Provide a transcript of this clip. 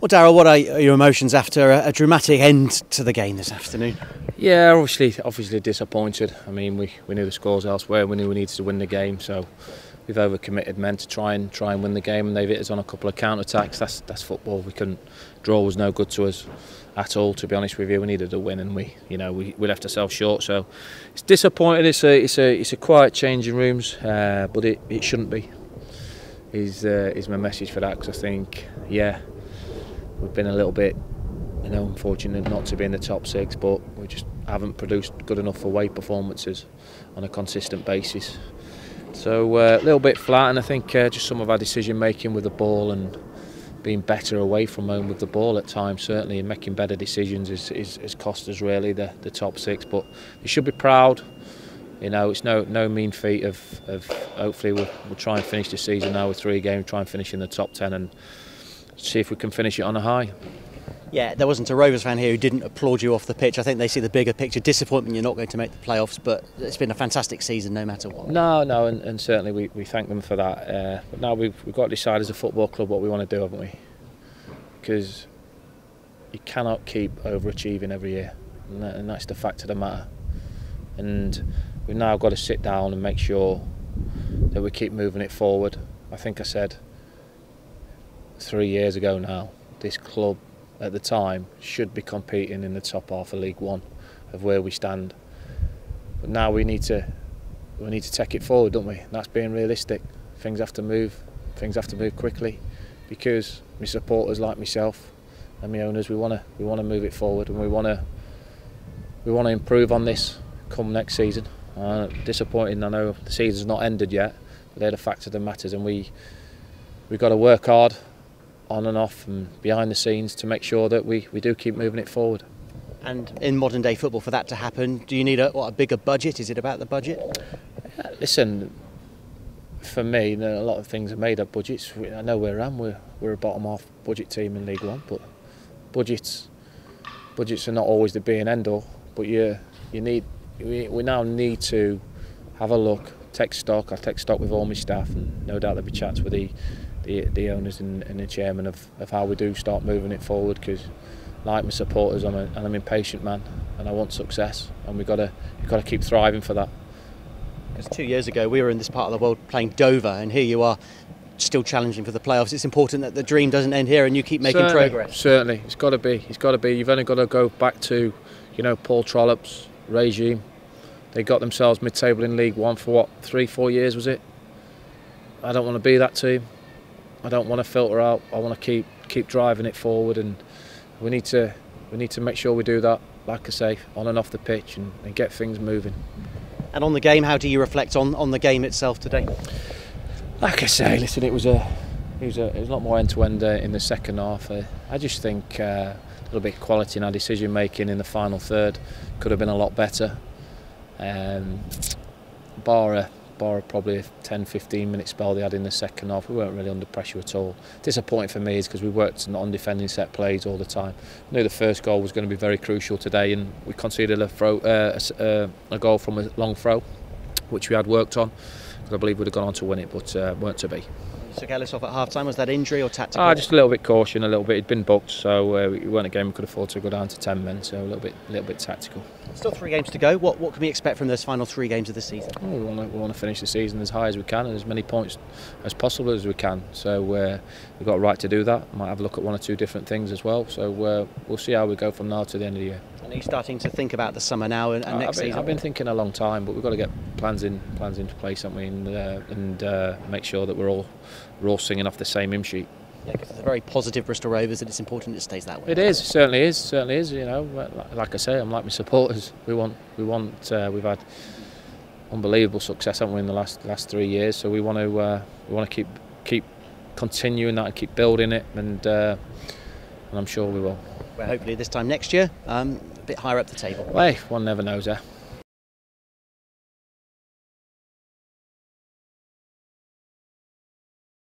Well, Darrell, what are your emotions after a dramatic end to the game this afternoon? Yeah, obviously disappointed. I mean, we knew the scores elsewhere. We knew we needed to win the game, so we've overcommitted men to try and win the game, and they've hit us on a couple of counter attacks. That's football. We couldn't. Draw was no good to us at all. To be honest with you, we needed a win, and we left ourselves short. So it's disappointing. It's a quiet change in rooms, but it shouldn't be. Is my message for that? Because I think we've been a little bit, unfortunate not to be in the top six, but we just haven't produced good enough away performances on a consistent basis. So a little bit flat, and I think just some of our decision making with the ball and being better away from home with the ball at times, certainly, and making better decisions is cost us really the top six. But we should be proud. It's no mean feat of hopefully we'll try and finish the season now with 3 games, try and finish in the top 10 and see if we can finish it on a high. Yeah, there wasn't a Rovers fan here who didn't applaud you off the pitch. I think they see the bigger picture. Disappointment you're not going to make the playoffs, but it's been a fantastic season no matter what. No, and certainly we thank them for that. But now we've got to decide as a football club what we want to do, haven't we? Because you cannot keep overachieving every year, and that's the fact of the matter. And we've now got to sit down and make sure that we keep moving it forward. I think I said 3 years ago now, this club at the time should be competing in the top half of League One of where we stand. But now we need to take it forward, don't we? And that's being realistic. Things have to move quickly, because my supporters like myself and my owners, we want to move it forward, and we want to improve on this come next season. Disappointing, I know the season's not ended yet, but they're the facts of the matters, and we've got to work hard on and off and behind the scenes to make sure that we do keep moving it forward. And in modern day football, for that to happen, do you need a bigger budget? Is it about the budget? Listen, for me, a lot of things are made up budgets. I know where I am. We're a bottom half budget team in League One, but budgets are not always the be and end all. But we now need to have a look, take stock. I take stock with all my staff, and no doubt there'll be chats with the owners and the chairman of how we do start moving it forward, because like my supporters, I'm an impatient man and I want success, and we've got to keep thriving for that. Because 2 years ago we were in this part of the world playing Dover, and here you are still challenging for the playoffs. It's important that the dream doesn't end here and you keep making progress. Certainly, it's got to be. You've only got to go back to Paul Trollope's regime. They got themselves mid-table in League One for what, 3-4 years was it? I don't want to be that team. I don't want to filter out. I want to keep driving it forward, and we need to make sure we do that, like I say, on and off the pitch, and get things moving. And on the game, how do you reflect on the game itself today? Like I say, listen, it was a lot more end-to-end in the second half. I just think a little bit of quality in our decision making in the final third could have been a lot better. Bar probably a 10-15 minute spell they had in the second half, we weren't really under pressure at all. Disappointing for me is because we worked on defending set plays all the time. I knew the first goal was going to be very crucial today, and we conceded a goal from a long throw, which we had worked on. I believe we'd have gone on to win it, but weren't to be. So Ellis off at half time, was that injury or tactical? Just a little bit caution, a little bit. It'd been booked, so it weren't a game we could afford to go down to 10 men, so a little bit tactical. Still 3 games to go. What can we expect from those final 3 games of the season? We want to finish the season as high as we can and as many points as possible as we can. So we've got a right to do that. Might have a look at 1 or 2 different things as well. So we'll see how we go from now to the end of the year. And are you starting to think about the summer now and next season? I've been thinking a long time, but we've got to get plans into place, haven't we? And make sure that we're all singing off the same hymn sheet. Yeah, because it's a very positive Bristol Rovers, and it's important it stays that way. It is, certainly is. Like I say, I'm like my supporters. We've had unbelievable success, haven't we, in the last 3 years? So we want to keep continuing that and keep building it, and I'm sure we will. Well, hopefully this time next year, a bit higher up the table. Well, one never knows, eh?